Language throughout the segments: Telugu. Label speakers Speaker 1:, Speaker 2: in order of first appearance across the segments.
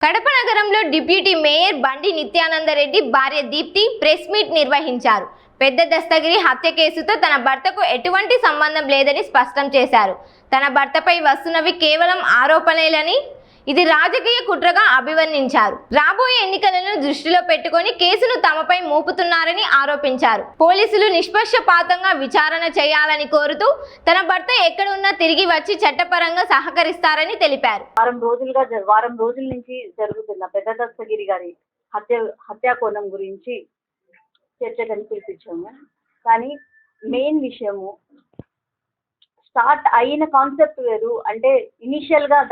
Speaker 1: కడప నగరంలో డిప్యూటీ మేయర్ బండి నిత్యానందరెడ్డి భార్య దీప్తి ప్రెస్ మీట్ నిర్వహించారు. పెద్ద దస్తగిరి హత్య కేసుతో తన భర్తకు ఎటువంటి సంబంధం లేదని స్పష్టం చేశారు. తన భర్తపై వస్తున్నవి కేవలం ఆరోపణలేని ఇది రాజకీయ కుట్రగా అభివర్ణించారు. రాబోయే ఎన్నికలను దృష్టిలో పెట్టుకొని కేసును తమపై మోపుతున్నారని ఆరోపించారు. పోలీసులు నిష్పక్షపాతంగా విచారణ చేయాలని కోరుతూ తన భర్త ఎక్కడ ఉన్నా తిరిగి వచ్చి చట్టపరంగా సహకరిస్తారని తెలిపారు.
Speaker 2: వారం రోజుల నుంచి జరుగుతున్న పెద్ద దస్తగిరి గారి హత్యా కోణం గురించి చర్చకు పిలిపించాము. కానీ మెయిన్ విషయము స్టార్ట్ అయిన కాన్సెప్ట్ వేరు. అంటే ఇనిషియల్ గా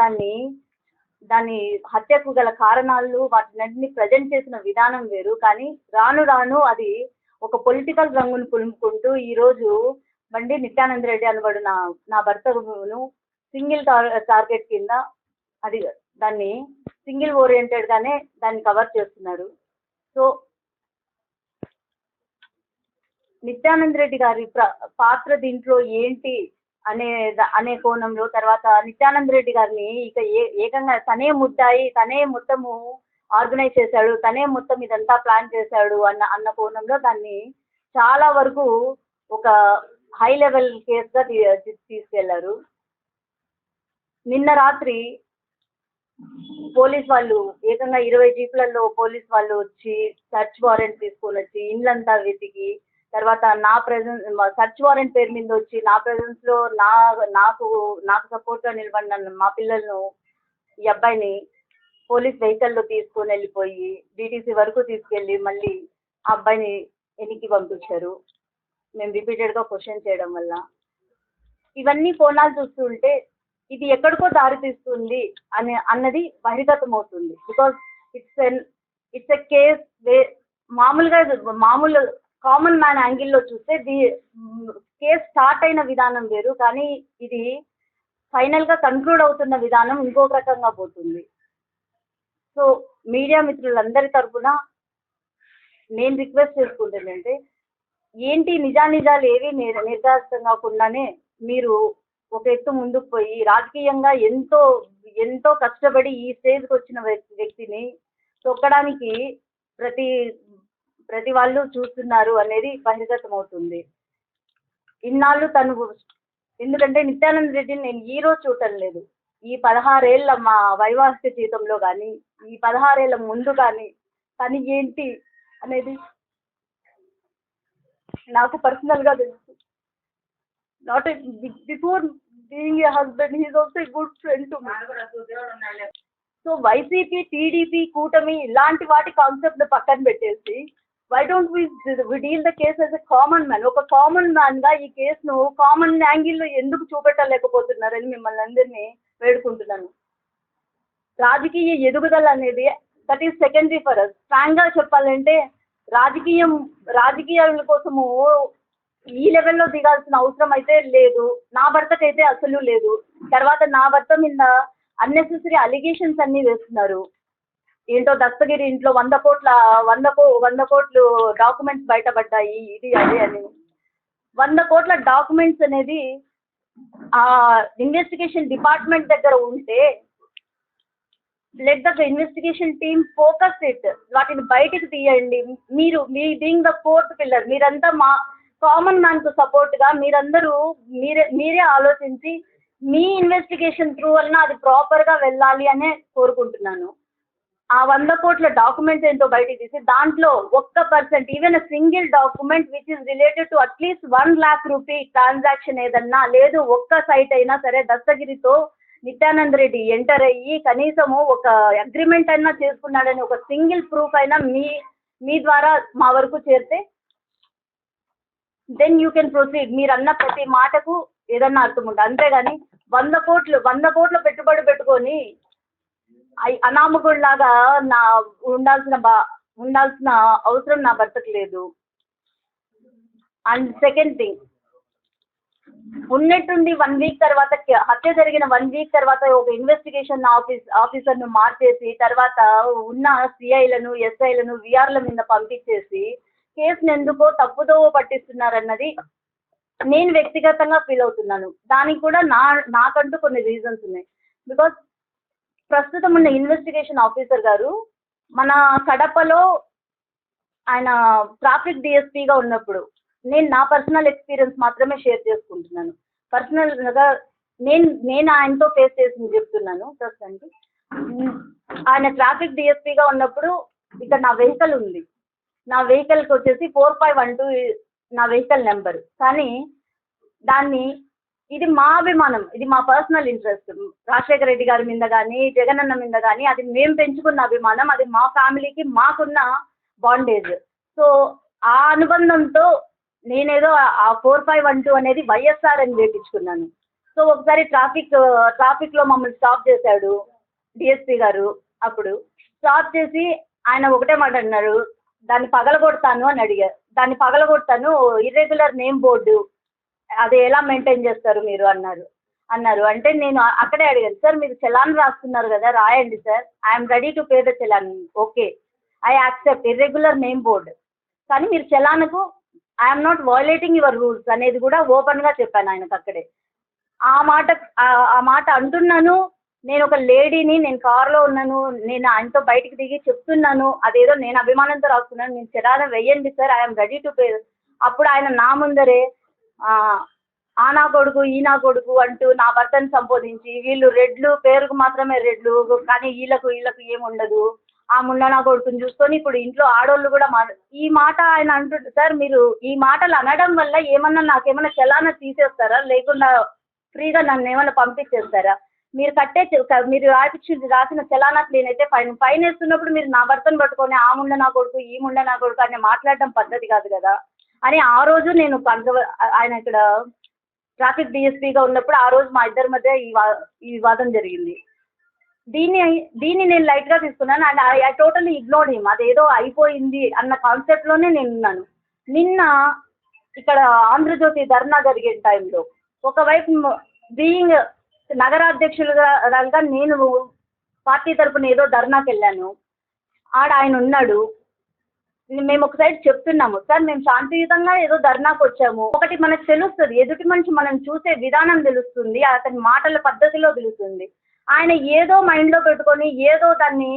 Speaker 2: దాని హత్యకు గల కారణాలు వాటిని ప్రజెంట్ చేసిన విధానం వేరు. కానీ రాను రాను అది ఒక పొలిటికల్ రంగును పులుముకుంటూ ఈ రోజు బండి నిత్యానందరెడ్డి అనబడు నా భర్తను సింగిల్ టార్గెట్ కింద అది దాన్ని సింగిల్ ఓరియంటెడ్ గానే దాన్ని కవర్ చేస్తున్నారు. సో నిత్యానందరెడ్డి గారి పాత్ర దీంట్లో ఏంటి అనే కోణంలో, తర్వాత నిత్యానందరెడ్డి గారిని ఇక ఏకంగా తనే ముద్దాయి, తనే మొత్తము ఆర్గనైజ్ చేశాడు, తనే మొత్తం ఇదంతా ప్లాన్ చేశాడు అన్న కోణంలో దాన్ని చాలా వరకు ఒక హై లెవెల్ కేసుగా తీసుకెళ్లారు. నిన్న రాత్రి పోలీస్ వాళ్ళు ఏకంగా 20 జీపులలో పోలీస్ వాళ్ళు వచ్చి సర్చ్ వారెంట్ తీసుకొని వచ్చి ఇండ్లంతా వెతికి, తర్వాత నా ప్రెజెన్స్ సర్చ్ వారెంట్ పేరు మీద వచ్చి నా ప్రెజెన్స్ లో నాకు సపోర్ట్ గా నిలబడిన మా పిల్లలను, ఈ అబ్బాయిని పోలీస్ వెహికల్లో తీసుకొని వెళ్ళిపోయి డిటీసీ వరకు తీసుకెళ్ళి మళ్ళీ ఆ అబ్బాయిని వెనక్కి పంపించారు. మేము రిపీటెడ్ గా క్వశ్చన్ చేయడం వల్ల ఇవన్నీ కోణాలు చూస్తుంటే ఇది ఎక్కడికో దారి తీస్తుంది అన్నది బహిర్గతం అవుతుంది. బికాస్ ఇట్స్ ఎ కేస్ మామూలు కామన్ మ్యాన్ యాంగిల్లో చూస్తే కేసు స్టార్ట్ అయిన విధానం వేరు, కానీ ఇది ఫైనల్ గా కన్క్లూడ్ అవుతున్న విధానం ఇంకొక రకంగా పోతుంది. సో మీడియా మిత్రులందరి తరఫున నేను రిక్వెస్ట్ చేసుకుంటానంటే, ఏంటి నిజాలు ఏవి నిర్ధారితం కాకుండానే మీరు ఒక ఎత్తు ముందుకు పోయి రాజకీయంగా ఎంతో కష్టపడి ఈ స్టేజ్కి వచ్చిన వ్యక్తిని తొక్కడానికి ప్రతి వాళ్ళు చూస్తున్నారు అనేది బహిర్గతం అవుతుంది. ఇన్నాళ్ళు ఎందుకంటే నిత్యానంద రెడ్డిని నేను ఈ రోజు చూడటం లేదు, ఈ 16 ఏళ్ళ మా వైవాహిక జీవితంలో కానీ ఈ 16 ఏళ్ళ ముందు కానీ తను ఏంటి అనేది నాకు పర్సనల్ గా తెలుసు. Not before being a husband, he is also a good friend to me. So YCP, TDP, కూటమి ఇలాంటి వాటి కాన్సెప్ట్ పక్కన పెట్టేసి why don't we deal the case as a common man? ఒక కామన్ మ్యాన్ గా ఈ కేసును కామన్ యాంగిల్లో ఎందుకు చూపెట్టలేకపోతున్నారని మిమ్మల్ని అందరినీ వేడుకుంటున్నాను. రాజకీయ ఎదుగుదల అనేది that is secondary for us. Frank గా చెప్పాలంటే రాజకీయాల కోసము ఈ లెవెల్లో దిగాల్సిన అవసరం అయితే లేదు. నా భర్తకైతే అసలు లేదు. తర్వాత నా భర్త మీద అన్నెసెసరీ అలిగేషన్స్ అన్ని వేస్తున్నారు. ఏంటో దస్తగిరి ఇంట్లో 100 కోట్లు డాక్యుమెంట్స్ బయటపడ్డాయి, ఇది అది అని. 100 కోట్ల డాక్యుమెంట్స్ అనేది ఆ ఇన్వెస్టిగేషన్ డిపార్ట్మెంట్ దగ్గర ఉంటే let the investigation team focus it, వాటిని బయటకు తీయండి. మీ బీయింగ్ ద ఫోర్త్ పిల్లర్, మీరంతా మా కామన్ మ్యాన్ కు సపోర్ట్ గా మీరే ఆలోచించి మీ ఇన్వెస్టిగేషన్ త్రూ వలన అది ప్రాపర్ గా వెళ్ళాలి అనే కోరుకుంటున్నాను. ఆ 100 కోట్ల డాక్యుమెంట్స్ ఏంటో బయటకు తీసి దాంట్లో 1% even single document which is related to at least 1 lakh rupee transaction ఏదన్నా లేదు, ఒక్క సైట్ అయినా సరే దస్తగిరితో నిత్యానందరెడ్డి ఎంటర్ అయ్యి కనీసము ఒక అగ్రిమెంట్ అయినా చేసుకున్నాడని ఒక సింగిల్ ప్రూఫ్ అయినా మీ ద్వారా మా వరకు చేరితే దెన్ యూ కెన్ ప్రొసీడ్. మీరు అన్న ప్రతి మాటకు ఏదన్నా అర్థం ఉంటుంది. అంతేగాని 100 కోట్ల పెట్టుబడి పెట్టుకొని అనామకుడిలాగా ఉండాల్సిన అవసరం నా భర్తకు లేదు. అండ్ సెకండ్ థింగ్, ఉన్నట్టుండి 1 వీక్ తర్వాత హత్య జరిగిన 1 వీక్ తర్వాత ఒక ఇన్వెస్టిగేషన్ ఆఫీసర్ను మార్చేసి తర్వాత ఉన్న సిఐలను, ఎస్ఐలను విఆర్ల మీద పంపించేసి కేసును ఎందుకో తప్పుదో పట్టిస్తున్నారన్నది నేను వ్యక్తిగతంగా ఫీల్ అవుతున్నాను. దానికి కూడా నాకంటూ కొన్ని రీజన్స్ ఉన్నాయి. బికాస్ ప్రస్తుతం ఉన్న ఇన్వెస్టిగేషన్ ఆఫీసర్ గారు మన కడపలో ఆయన ట్రాఫిక్ డిఎస్పీగా ఉన్నప్పుడు, నేను నా పర్సనల్ ఎక్స్పీరియన్స్ మాత్రమే షేర్ చేసుకుంటున్నాను. పర్సనల్గా నేను ఆయనతో ఫేస్ చేసింది చెప్తున్నాను ప్రస్తుతానికి. ఆయన ట్రాఫిక్ డిఎస్పీగా ఉన్నప్పుడు ఇక్కడ నా వెహికల్ ఉంది. నా వెహికల్కి వచ్చేసి 4512 నా వెహికల్ నెంబర్. కానీ దాన్ని ఇది మా అభిమానం, ఇది మా పర్సనల్ ఇంట్రెస్ట్. రాజశేఖర రెడ్డి గారి మీద కానీ జగనన్న మీద కానీ అది మేము పెంచుకున్న అభిమానం, అది మా ఫ్యామిలీకి మాకున్న బాండేజ్. సో ఆ అనుబంధంతో నేనేదో ఆ 4512 అనేది వైఎస్ఆర్ అని వేపించుకున్నాను. సో ఒకసారి ట్రాఫిక్లో మమ్మల్ని స్టాప్ చేశాడు డిఎస్పీ గారు. అప్పుడు స్టాప్ చేసి ఆయన ఒకటే మాట అన్నారు, దాన్ని పగలగొడతాను అని అడిగారు. దాన్ని పగలగొడతాను, ఇర్రెగ్యులర్ నేమ్ బోర్డు అది ఎలా మెయింటైన్ చేస్తారు మీరు అన్నారు. అంటే నేను అక్కడే అడిగాను, సార్ మీరు చలాన్ రాస్తున్నారు కదా, రాయండి sir, I'm ready to pay the challan, okay I accept irregular name board, కానీ మీరు చలాన్కు I'm not violating your rules అనేది కూడా ఓపెన్గా చెప్పాను ఆయనకు అక్కడే. ఆ మాట అంటున్నాను. నేను ఒక లేడీని, నేను కార్లో ఉన్నాను, నేను ఆయనతో బయటికి దిగి చెప్తున్నాను, అదేదో నేను అభిమానంతో రాస్తున్నాను, నేను చలాన వెయ్యండి sir, I'm ready to pay. అప్పుడు ఆయన నా ముందరే ఆ నా కొడుకు ఈ నా కొడుకు అంటూ నా భర్తను సంబోధించి, వీళ్ళు రెడ్లు, పేరుకు మాత్రమే రెడ్లు, కానీ వీళ్ళకు ఏముండదు, ఆ ముండ నా కొడుకుని చూసుకొని ఇప్పుడు ఇంట్లో ఆడోళ్ళు కూడా ఈ మాట ఆయన అంటుంటారు. సార్ మీరు ఈ మాటలు అనడం వల్ల నాకేమన్నా చలానా తీసేస్తారా, లేకుండా ఫ్రీగా నన్ను ఏమైనా పంపించేస్తారా? మీరు మీరు రాసిన చలానాకు నేనైతే ఫైన్ వేస్తున్నప్పుడు మీరు నా భర్తను పట్టుకొని ఆ ముండ నా కొడుకు ఈ ముండ నా కొడుకు అని మాట్లాడడం పద్ధతి కాదు కదా అని ఆ రోజు నేను ఆయన ఇక్కడ ట్రాఫిక్ డిఎస్పీగా ఉన్నప్పుడు ఆ రోజు మా ఇద్దరి మధ్య ఈ వివాదం జరిగింది. దీన్ని నేను లైట్గా తీసుకున్నాను and I totally ignored him. అదేదో అయిపోయింది అన్న కాన్సెప్ట్లోనే నేను ఉన్నాను. నిన్న ఇక్కడ ఆంధ్రజ్యోతి ధర్నా జరిగే టైంలో ఒకవైపు బీయింగ్ నగరాధ్యక్షులుగా నేను పార్టీ తరఫున ఏదో ధర్నాకి వెళ్ళాను. ఆయన ఉన్నాడు, మేము ఒక సైడ్ చెప్తున్నాము, సార్ మేము శాంతియుతంగా ఏదో ధర్నాకు వచ్చాము. ఒకటి మనకు తెలుస్తుంది, ఎదుటి మనిషి మనం చూసే విధానం తెలుస్తుంది, అతని మాటల పద్ధతిలో తెలుస్తుంది. ఆయన ఏదో మైండ్లో పెట్టుకొని ఏదో దాన్ని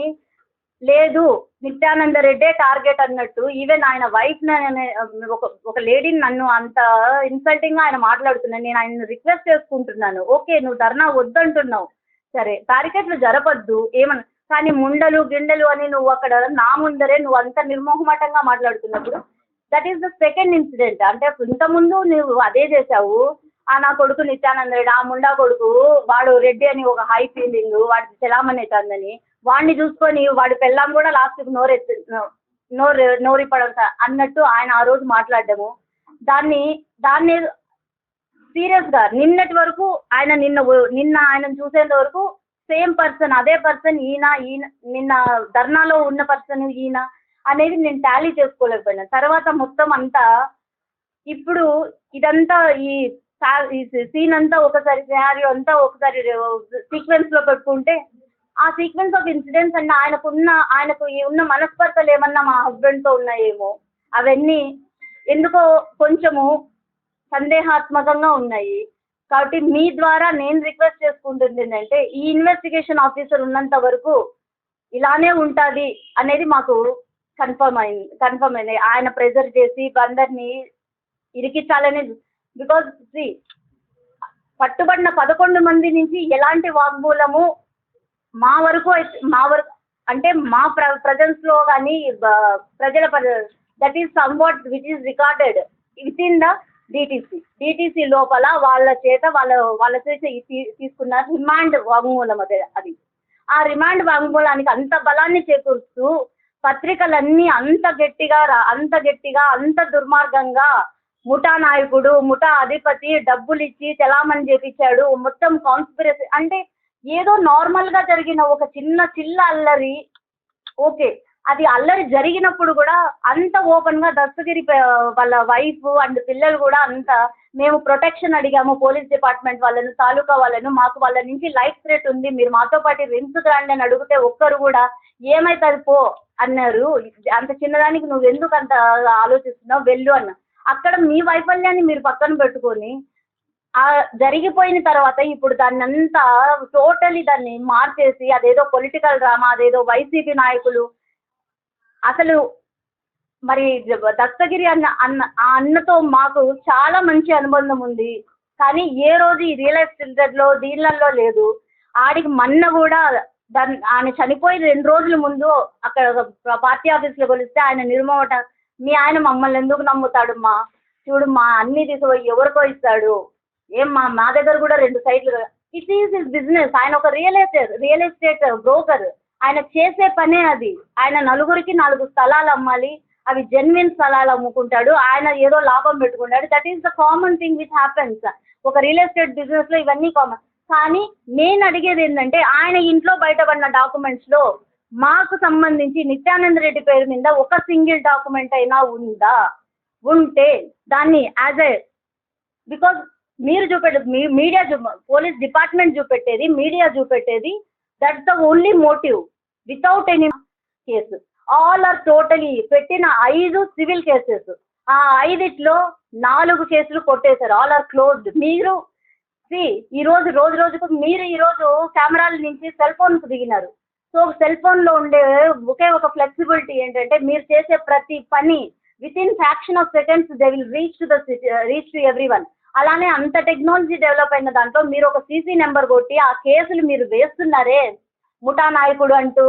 Speaker 2: లేదు నిత్యానంద రెడ్డే టార్గెట్ అన్నట్టు, ఈవెన్ ఆయన వైఫ్ ఒక లేడీని నన్ను అంత ఇన్సల్టింగ్గా ఆయన మాట్లాడుతున్నాను. నేను ఆయన రిక్వెస్ట్ చేసుకుంటున్నాను, ఓకే నువ్వు ధర్నా వద్దంటున్నావు, సరే బ్యారికేడ్లు జరపద్దు ఏమన్నా, కానీ ముండలు గిండెలు అని నువ్వు అక్కడ నా ముందరే నువ్వు అంత నిర్మోహమాటంగా మాట్లాడుతున్నప్పుడు that is the second incident. అంటే ఇంతకుముందు నువ్వు అదే చేసావు, నా కొడుకు నిత్యానంద రెడ్డి, ఆ ముండా కొడుకు వాడు రెడ్డి అని ఒక హై ఫీలింగ్, వాడికి చలామణి అవుతుందని వాడిని చూసుకొని వాడి పెళ్ళాం కూడా లాస్ట్కి నోరిపడం అన్నట్టు ఆయన ఆ రోజు మాట్లాడడము. దాన్ని సీరియస్గా నిన్నటి వరకు నిన్న ఆయనను చూసేంత వరకు సేమ్ పర్సన్, అదే పర్సన్ ఈయన నిన్న ధర్నాలో ఉన్న పర్సన్ ఈయన అనేది నేను టాలీ చేసుకోలేకపోయినా. తర్వాత మొత్తం అంతా ఇప్పుడు ఇదంతా ఈ సీన్ అంతా ఒకసారి సినారియో అంతా ఒకసారి సీక్వెన్స్లో పెట్టుకుంటే ఆ సీక్వెన్స్ ఆఫ్ ఇన్సిడెంట్స్ అన్న ఆయనకు ఉన్న మనస్పర్ధలు ఏమన్నా మా హస్బెండ్తో ఉన్నాయేమో అవన్నీ ఎందుకో కొంచెము సందేహాత్మకంగా ఉన్నాయి. కాబట్టి మీ ద్వారా నేను రిక్వెస్ట్ చేసుకుంటుంది ఏంటంటే ఈ ఇన్వెస్టిగేషన్ ఆఫీసర్ ఉన్నంత వరకు ఇలానే ఉంటుంది అనేది మాకు కన్ఫర్మ్ అయింది. ఆయన ప్రెజర్ చేసి అందరినీ ఇరికించాలని, బికాజ్ పట్టుబడిన 11 మంది నుంచి ఎలాంటి వాగ్మూలము మా వరకు అంటే మా ప్రజెన్స్లో కానీ ప్రజల that is somewhat which is recorded with in the DTC లోపల వాళ్ళ చేత తీసుకున్న రిమాండ్ వాంగ్మూలం అది. ఆ రిమాండ్ వాంగ్మూలానికి అంత బలాన్ని చేకూరుస్తూ పత్రికలన్నీ అంత గట్టిగా అంత దుర్మార్గంగా ముఠా నాయకుడు, ముఠా అధిపతి డబ్బులు ఇచ్చి చలామణి చేపించాడు, మొత్తం కాన్స్పిరసీ అంటే ఏదో నార్మల్గా జరిగిన ఒక చిల్ల అల్లరి, ఓకే అది అల్లరి జరిగినప్పుడు కూడా అంత ఓపెన్గా దస్తగిరి వాళ్ళ వైఫ్ అండ్ పిల్లలు కూడా అంత మేము ప్రొటెక్షన్ అడిగాము పోలీస్ డిపార్ట్మెంట్ వాళ్ళను, తాలూకా వాళ్ళను, మాకు వాళ్ళ నుంచి లైఫ్ థ్రెట్ ఉంది, మీరు మాతో పాటు రిమ్స్కి రండి అని అడిగితే ఒక్కరు కూడా ఏమైతుంది పో అన్నారు. అంత చిన్నదానికి నువ్వు ఎందుకు అంత ఆలోచిస్తున్నావు వెళ్ళు అన్న. అక్కడ మీ వైఫల్యాన్ని మీరు పక్కన పెట్టుకొని ఆ జరిగిపోయిన తర్వాత ఇప్పుడు దాన్ని అంతా టోటలీ దాన్ని మార్చేసి అదేదో పొలిటికల్ డ్రామా, అదేదో వైసీపీ నాయకులు అసలు మరి దస్తగిరి ఆ అన్నతో మాకు చాలా మంచి అనుబంధం ఉంది. కానీ ఏ రోజు ఈ రియల్ ఎస్టేట్లో దీనిలలో లేదు. ఆడికి మొన్న కూడా ఆయన చనిపోయిన 2 రోజుల ముందు అక్కడ పార్టీ ఆఫీస్లో కొలిస్తే ఆయన నిర్మోట, మీ ఆయన మమ్మల్ని ఎందుకు నమ్ముతాడమ్మా, చూడమ్మా అన్నీ తీసుకుపోయి ఎవరికో ఇస్తాడు, మా దగ్గర కూడా 2 సైట్లు. It is his business. ఆయన ఒక రియల్ ఎస్టేట్ బ్రోకర్. ఆయన చేసే పనే అది. ఆయన నలుగురికి 4 స్థలాలు అమ్మాలి, అవి జెన్యున్ స్థలాలు అమ్ముకుంటాడు, ఆయన ఏదో లాభం పెట్టుకుంటాడు. That is the common thing which happens ఒక రియల్ ఎస్టేట్ బిజినెస్లో. ఇవన్నీ కామన్. కానీ నేను అడిగేది ఏంటంటే ఆయన ఇంట్లో బయటపడిన డాక్యుమెంట్స్లో మాకు సంబంధించి నిత్యానంద రెడ్డి పేరు మీద ఒక సింగిల్ డాక్యుమెంట్ అయినా ఉందా? ఉంటే దాన్ని యాజ్ ఏ, బికాజ్ మీరు మీడియా పోలీస్ డిపార్ట్మెంట్ చూపెట్టేది, మీడియా చూపెట్టేది, that's the only motive without any case. All are totally పెట్టిన 5 సివిల్ కేసెస్, ఆ 5లో 4 కేసులు కొట్టేశారు. All are closed. మీరు రోజుకు మీరు ఈరోజు కెమెరాల నుంచి సెల్ ఫోన్కు దిగినారు. సో సెల్ ఫోన్లో ఉండే ఒకే ఒక ఫ్లెక్సిబిలిటీ ఏంటంటే మీరు చేసే ప్రతి పని with in faction of seconds they will reach to everyone. అలానే అంత టెక్నాలజీ డెవలప్ అయిన దాంట్లో మీరు ఒక సీసీ నెంబర్ కొట్టి ఆ కేసులు మీరు వేస్తున్నారే, ముఠా నాయకుడు అంటూ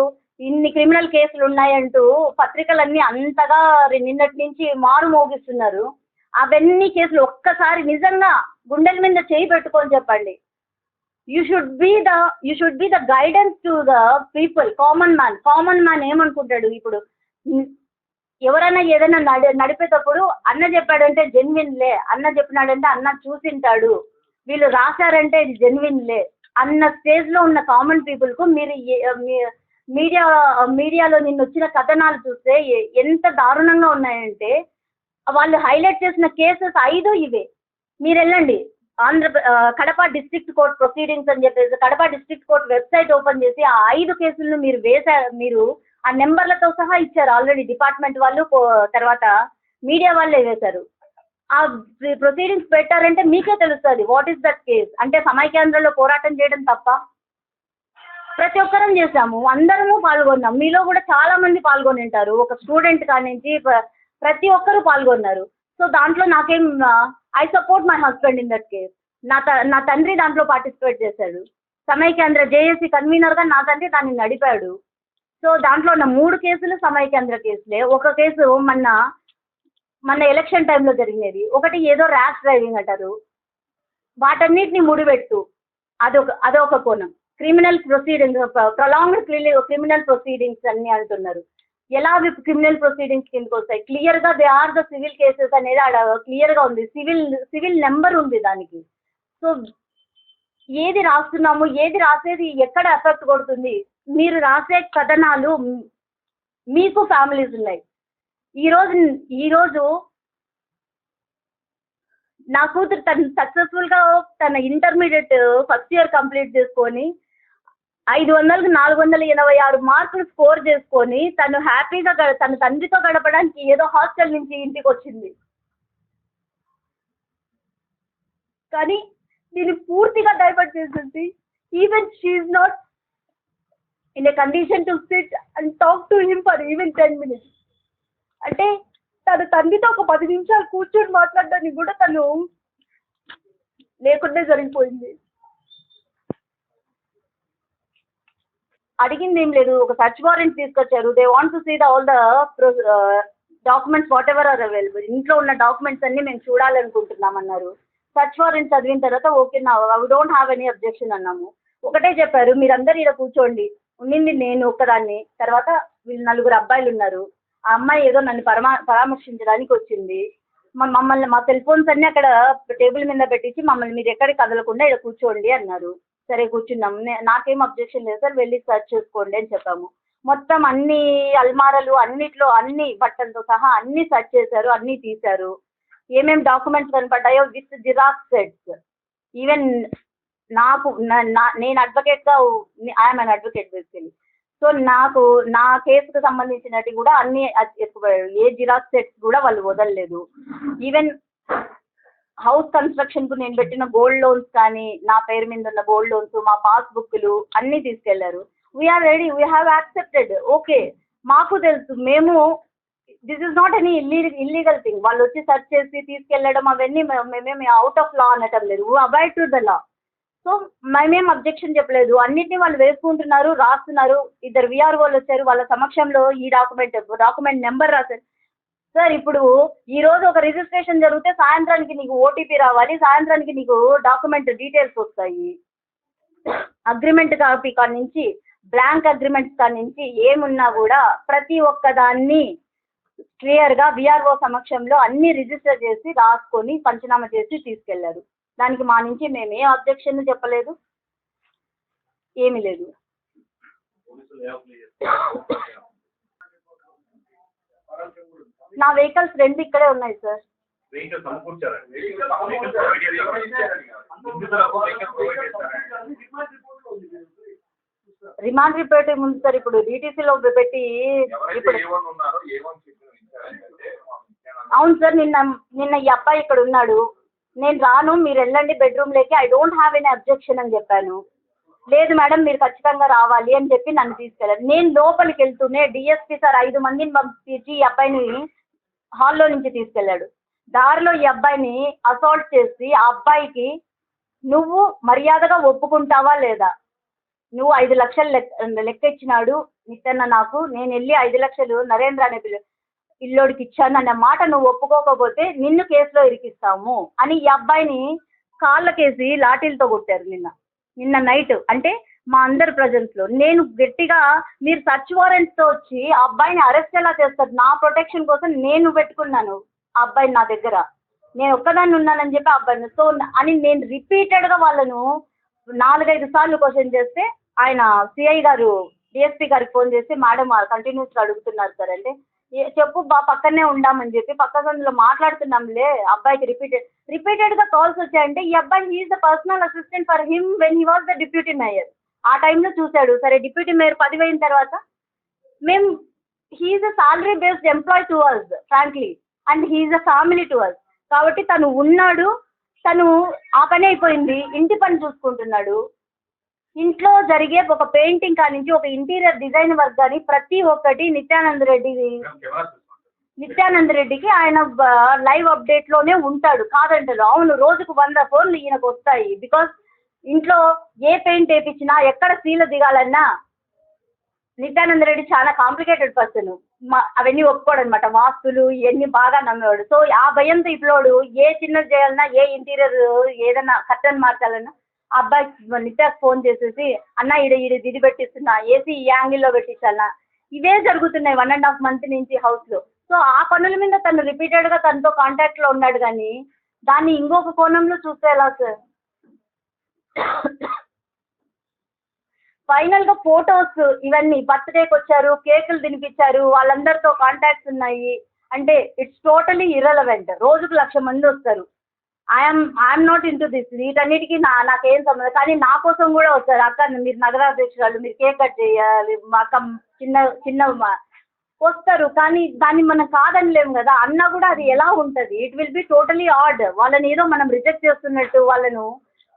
Speaker 2: ఇన్ని క్రిమినల్ కేసులు ఉన్నాయంటూ పత్రికలన్నీ అంతగా నిన్నటి నుంచి మారు మోగిస్తున్నారు. అవన్నీ కేసులు ఒక్కసారి నిజంగా గుండెల మీద చేయి పెట్టుకొని చెప్పండి. You should be the guidance to the people. Common man ఏమనుకుంటాడు? ఇప్పుడు ఎవరైనా ఏదైనా నడిపేటప్పుడు అన్న చెప్పాడంటే జెన్విన్లే, అన్న చెప్పినాడంటే అన్న చూసింటాడు, వీళ్ళు రాశారంటే ఇది జెన్విన్లే అన్న స్టేజ్లో ఉన్న కామన్ పీపుల్కు మీరు మీడియాలో నిన్న వచ్చిన కథనాలు చూస్తే ఎంత దారుణంగా ఉన్నాయంటే, వాళ్ళు హైలైట్ చేసిన కేసెస్ 5 ఇవే. మీరు వెళ్ళండి కడప డిస్ట్రిక్ట్ కోర్ట్ ప్రొసీడింగ్స్ అని చెప్పేసి Kadapa district court website open చేసి ఆ 5 కేసులను మీరు ఆ నెంబర్లతో సహా ఇచ్చారు. ఆల్రెడీ డిపార్ట్మెంట్ వాళ్ళు, తర్వాత మీడియా వాళ్ళే వేశారు. ఆ ప్రొసీడింగ్స్ పెట్టారంటే మీకే తెలుస్తుంది వాట్ ఈస్ దట్ కేస్. అంటే సమైక్యాంధ్రలో పోరాటం చేయడం తప్ప? ప్రతి ఒక్కరం చేశాము, అందరము పాల్గొన్నాం. మీలో కూడా చాలా మంది పాల్గొని ఉంటారు. ఒక స్టూడెంట్ కానించి ప్రతి ఒక్కరు పాల్గొన్నారు. సో దాంట్లో నాకేం, I support my husband in that case. నా తండ్రి దాంట్లో పార్టిసిపేట్ చేశాడు. సమైక్యాంధ్ర జేఏసీ కన్వీనర్గా నా తండ్రి దాన్ని నడిపాడు. సో దాంట్లో ఉన్న 3 కేసులు సమైక్యాంధ్ర కేసులే. ఒక కేసు మొన్న ఎలక్షన్ టైంలో జరిగినది, ఒకటి ఏదో ర్యాష్ డ్రైవింగ్ అంటారు. వాటన్నిటిని ముడిపెట్టు, అదొక కోణం. Criminal proceedings, prolonged criminal proceedings అన్ని అంటున్నారు. ఎలా అవి క్రిమినల్ ప్రొసీడింగ్స్ కిందకి వస్తాయి? క్లియర్గా they are the civil cases అనేది ఆడ క్లియర్గా ఉంది. సివిల్ నెంబర్ ఉంది దానికి. సో ఏది రాస్తున్నాము, ఏది రాసేది ఎక్కడ ఎఫెక్ట్ కొడుతుంది? మీరు రాసే కథనాలు, మీకు ఫ్యామిలీస్ ఉన్నాయి. ఈరోజు నా కూతురు తను సక్సెస్ఫుల్గా తన ఇంటర్మీడియట్ ఫస్ట్ ఇయర్ కంప్లీట్ చేసుకొని 500కి 486 మార్కులు స్కోర్ చేసుకొని తను హ్యాపీగా తన తండ్రితో గడపడానికి ఏదో హాస్టల్ నుంచి ఇంటికి వచ్చింది. కానీ దీన్ని పూర్తిగా డైవర్ట్ చేసేసి even she's not in a condition to sit and talk to him for even 10 minutes. అంటే తన తండ్రితో ఒక 10 నిమిషాలు కూర్చొని మాట్లాడడానికి కూడా తను లేకుండా జరిగిపోయింది. అడిగింది ఏం లేదు, ఒక సర్చ్ వారెంట్ తీసుకొచ్చారు. They want to see all the documents whatever are available. ఇంట్లో ఉన్న డాక్యుమెంట్స్ అన్ని మేము చూడాలనుకుంటున్నాం అన్నారు. సర్చ్ వారెంట్ చదివిన తర్వాత ఓకే నా we don't have any objection అన్నాము. ఒకటే చెప్పారు, మీరందరూ ఇక్కడ కూర్చోండి. ఉండింది నేను ఒక్కదాన్ని, తర్వాత వీళ్ళు 4 అబ్బాయిలు ఉన్నారు. ఆ అమ్మాయి ఏదో నన్ను పరామర్శించడానికి వచ్చింది. మమ్మల్ని మా సెల్ ఫోన్స్ అన్నీ అక్కడ టేబుల్ మీద పెట్టించి మమ్మల్ని మీరు ఎక్కడికి కదలకుండా ఇక్కడ కూర్చోండి అన్నారు. సరే కూర్చున్నాం. నాకేం అబ్జెక్షన్ లేదు సార్, వెళ్ళి సర్చ్ చేసుకోండి అని చెప్పాము. మొత్తం అన్ని అల్మారాలు అన్నిట్లో అన్ని బట్టలతో సహా అన్ని సర్చ్ చేశారు, అన్నీ తీశారు. ఏమేమి డాక్యుమెంట్స్ కనపడ్డాయో విత్ జిరాక్స్ సెట్స్. ఈవెన్ నేను అడ్వకేట్గా, I'm an advocate basically. So నా కేసుకు సంబంధించినట్టు కూడా అన్ని ఎత్తుకుపోయారు. ఏ జిరాక్స్ సెట్స్ కూడా వాళ్ళు వదలలేదు. ఈవెన్ హౌస్ కన్స్ట్రక్షన్కు నేను పెట్టిన గోల్డ్ లోన్స్ కానీ, నా పేరు మీద ఉన్న గోల్డ్ లోన్స్, మా పాస్బుక్లు అన్నీ తీసుకెళ్లారు. We are ready, we have accepted. Okay, మాకు తెలుసు, మేము this is not any illegal thing. వాళ్ళు వచ్చి సెర్చ్ చేసి తీసుకెళ్లడం అవన్నీ మేమేమి అవుట్ ఆఫ్ లా అనటం లేదు. We avoid to the law. So మేమేం అబ్జెక్షన్ చెప్పలేదు. అన్నిటినీ వాళ్ళు వేసుకుంటున్నారు, రాస్తున్నారు. ఇద్దరు విఆర్ఓలు వచ్చారు, వాళ్ళ సమక్షంలో ఈ డాక్యుమెంట్ నెంబర్ రాశారు. సార్, ఇప్పుడు ఈ రోజు ఒక రిజిస్ట్రేషన్ జరిగితే సాయంత్రానికి నీకు ఓటీపీ రావాలి, సాయంత్రానికి నీకు డాక్యుమెంట్ డీటెయిల్స్ వస్తాయి. అగ్రిమెంట్ కాపీ కాడి నుంచి, బ్లాంక్ అగ్రిమెంట్స్ కాడి నుంచి ఏమున్నా కూడా ప్రతి ఒక్క దాన్ని క్లియర్గా విఆర్ఓ సమక్షంలో అన్ని రిజిస్టర్ చేసి రాసుకొని పంచనామా చేసి తీసుకెళ్లారు. దానికి మా నుంచి మేము ఏ అబ్జెక్షన్ చెప్పలేదు, ఏమీ లేదు. నా వెహికల్స్ రెండు ఇక్కడే ఉన్నాయి సార్. రిమాండ్ రిపోర్ట్ ఉంది సార్. ఇప్పుడు డిటీసీలో పెట్టి ఇప్పుడు అవును సార్. నిన్న ఈ అబ్బాయి ఇక్కడ ఉన్నాడు, నేను రాను, మీరు వెళ్ళండి బెడ్రూమ్లోకి, I don't have any objection అని చెప్పాను. లేదు మేడం మీరు ఖచ్చితంగా రావాలి అని చెప్పి నన్ను తీసుకెళ్ళారు. నేను లోపలికి వెళ్తూనే డిఎస్పీ సార్ 5 మందిని పంపించి ఈ అబ్బాయిని హాల్లో నుంచి తీసుకెళ్ళాడు. దారిలో ఈ అబ్బాయిని అసాల్ట్ చేసి ఆ అబ్బాయికి నువ్వు మర్యాదగా ఒప్పుకుంటావా లేదా, నువ్వు 5 లక్షలు లెక్క ఇచ్చినాడు నిత్తన్న నాకు, నేను వెళ్ళి 5 లక్షలు నరేంద్ర అనే ఇల్లోడికి ఇచ్చాను అన్న మాట నువ్వు ఒప్పుకోకపోతే నిన్ను కేసులో ఇరికిస్తాము అని ఈ అబ్బాయిని కాళ్ళకేసి లాఠీలతో కొట్టారు నిన్న నైట్. అంటే మా అందరి ప్రజెన్స్లో నేను గట్టిగా, మీరు సర్చ్ వారెంట్తో వచ్చి ఆ అబ్బాయిని అరెస్ట్ ఎలా చేస్తారు, నా ప్రొటెక్షన్ కోసం నేను పెట్టుకున్నాను ఆ అబ్బాయిని నా దగ్గర, నేను ఒక్కదాన్ని ఉన్నానని చెప్పి ఆ అబ్బాయిని. సో అని నేను రిపీటెడ్గా వాళ్ళను 4-5 సార్లు క్వశ్చన్ చేస్తే ఆయన సిఐ గారు డిఎస్పీ గారికి ఫోన్ చేసి మేడం కంటిన్యూస్గా అడుగుతున్నారు సార్ అంటే, చెప్పు పక్కనే ఉండామని చెప్పి పక్క సందులో మాట్లాడుతున్నాంలే. అబ్బాయికి రిపీటెడ్గా కాల్స్ వచ్చాయంటే ఈ అబ్బాయి he is the personal assistant for him when he was the deputy mayor. ఆ టైంలో చూశాడు. సరే డిప్యూటీ మేయర్ పదవి అయిన తర్వాత మేము he is a salary based employ to us frankly, and he is a family to us. కాబట్టి తను ఉన్నాడు, తను ఆ పని అయిపోయింది, ఇంటి పని చూసుకుంటున్నాడు. ఇంట్లో జరిగే ఒక పెయింటింగ్ కానించి ఒక ఇంటీరియర్ డిజైన్ వర్క్ కానీ ప్రతి ఒక్కటి నిత్యానంద రెడ్డికి ఆయన లైవ్ అప్డేట్లోనే ఉంటాడు. కాదంటారు, అవును రోజుకు 100 ఫోన్లు ఈయనకు వస్తాయి. బికాస్ ఇంట్లో ఏ పెయింట్ వేయించినా ఎక్కడ సీల దిగాలన్నా నిత్యానంద రెడ్డి చాలా కాంప్లికేటెడ్ పర్సన్, అవన్నీ ఒప్పుకోడు అనమాట. వాస్తులు ఇవన్నీ బాగా నమ్మేవాడు. సో ఆ భయంతో ఇప్పుడు ఏ చిన్నది చేయాలన్నా, ఏ ఇంటీరియర్ ఏదన్నా కర్టన్ మార్చాలన్నా ఆ అబ్బాయి నిత్యాకి ఫోన్ చేసేసి అన్న ఇది పెట్టిస్తున్నా, ఏసీ ఈ యాంగిల్లో పెట్టించాలన్నా, ఇవే జరుగుతున్నాయి 1.5 month నుంచి హౌస్లో. సో ఆ పనుల మీద తను రిపీటెడ్గా తనతో కాంటాక్ట్లో ఉన్నాడు. కానీ దాన్ని ఇంకొక కోణంలో చూస్తే ఎలా సార్? ఫైనల్గా ఫొటోస్ ఇవన్నీ బర్త్డేకి వచ్చారు, కేకులు తినిపించారు, వాళ్ళందరితో కాంటాక్ట్స్ ఉన్నాయి అంటే ఇట్స్ టోటలీ ఇర్రెలవెంట్. రోజుకు 1,00,000 మంది వస్తారు. I'm not in to this. వీటన్నిటికీ నాకేం సంబంధం. కానీ నా కోసం కూడా వస్తారు, అక్క మీరు నగరాధ్యక్షురాలు, మీరు కేక్ కట్ చేయాలి, మా అక్క చిన్న వస్తారు. కానీ దాన్ని మనం కాదనిలేము కదా. అన్నా కూడా అది ఎలా ఉంటుంది? It will be totally odd. వాళ్ళని ఏదో మనం రిజెక్ట్ చేస్తున్నట్టు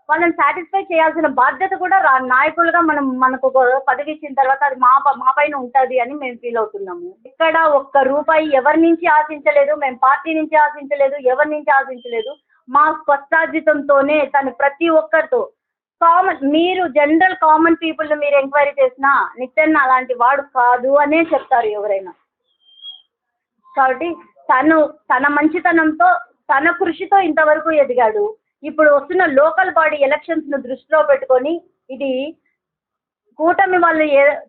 Speaker 2: వాళ్ళని సాటిస్ఫై చేయాల్సిన బాధ్యత కూడా నాయకులుగా మనకు ఒక పదవి ఇచ్చిన తర్వాత అది మా పైన ఉంటుంది అని మేము ఫీల్ అవుతున్నాము. ఇక్కడ ఒక్క రూపాయి ఎవరి నుంచి ఆశించలేదు, మేము పార్టీ నుంచి ఆశించలేదు, ఎవరి నుంచి ఆశించలేదు. మా స్వచ్ఛార్జితంతోనే తను ప్రతి ఒక్కరితో మీరు జనరల్ కామన్ పీపుల్ని మీరు ఎంక్వైరీ చేసినా నిత్యన్న అలాంటి వాడు కాదు అనే చెప్తారు ఎవరైనా. కాబట్టి తన మంచితనంతో తన కృషితో ఇంతవరకు ఎదిగాడు. ఇప్పుడు వస్తున్న లోకల్ బాడీ ఎలక్షన్స్ను దృష్టిలో పెట్టుకొని ఇది కూటమి వాళ్ళు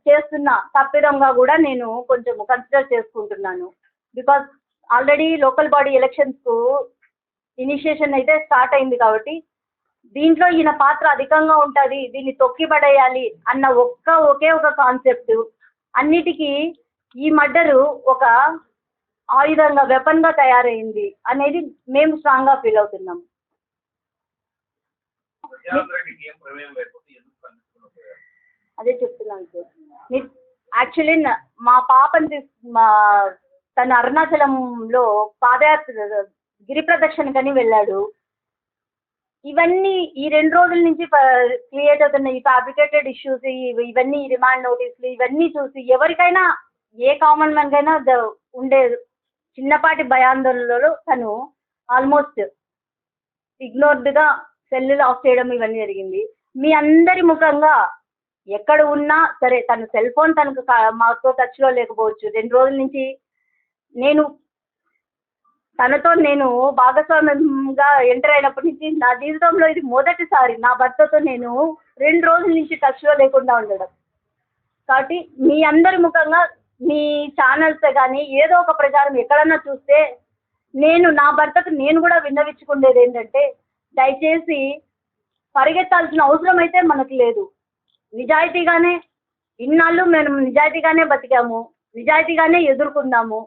Speaker 2: చేస్తున్న తప్పిదంగా కూడా నేను కొంచెం కన్సిడర్ చేసుకుంటున్నాను. బికాజ్ ఆల్రెడీ లోకల్ బాడీ ఎలక్షన్స్కు ఇనిషియేషన్ అయితే స్టార్ట్ అయింది. కాబట్టి దీంట్లో ఈయన పాత్ర అధికంగా ఉంటుంది, దీన్ని తొక్కిపడేయాలి అన్న ఒకే ఒక కాన్సెప్ట్. అన్నిటికీ ఈ మర్డరు ఒక ఆయుధంగా వెపన్గా తయారైంది అనేది మేము స్ట్రాంగ్గా ఫీల్ అవుతున్నాం. అదే చెప్తున్నాను సార్. యాక్చువల్లీ మా పాపని తను అరుణాచలంలో పాదయాత్ర గిరి ప్రదక్షిణకని వెళ్ళాడు. ఇవన్నీ ఈ 2 రోజుల నుంచి క్రియేట్ అవుతున్న ఈ ఫ్యాబ్రికేటెడ్ ఇష్యూస్, ఇవన్నీ రిమాండ్ నోటీసులు ఇవన్నీ చూసి ఎవరికైనా ఏ కామన్ మ్యాన్ కైనా ఉండే చిన్నపాటి భయాందోళనలో తను ఆల్మోస్ట్ ఇగ్నోర్డ్గా సెల్లులు ఆఫ్ చేయడం ఇవన్నీ జరిగింది. మీ అందరి ముఖంగా ఎక్కడ ఉన్నా సరే తన సెల్ ఫోన్ తనకు మాతో టచ్లో లేకపోవచ్చు. 2 రోజుల నుంచి తనతో నేను భాగస్వామ్యంగా ఎంటర్ అయినప్పటి నుంచి నా జీవితంలో ఇది మొదటిసారి నా భర్తతో నేను 2 రోజుల నుంచి టచ్లో లేకుండా ఉండడం. కాబట్టి మీ అందరి ముఖంగా మీ ఛానల్స్ కానీ ఏదో ఒక ప్రచారం ఎక్కడన్నా చూస్తే నా భర్తకు నేను కూడా విన్నవించుకునేది ఏంటంటే, దయచేసి పరిగెత్తాల్సిన అవసరం అయితే మనకు లేదు. నిజాయితీగానే ఇన్నాళ్ళు మేము నిజాయితీగానే బతికాము, నిజాయితీగానే ఎదుర్కొందాము.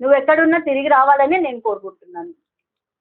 Speaker 2: నువ్వు ఎక్కడున్నా తిరిగి రావాలని నేను కోరుకుంటున్నాను.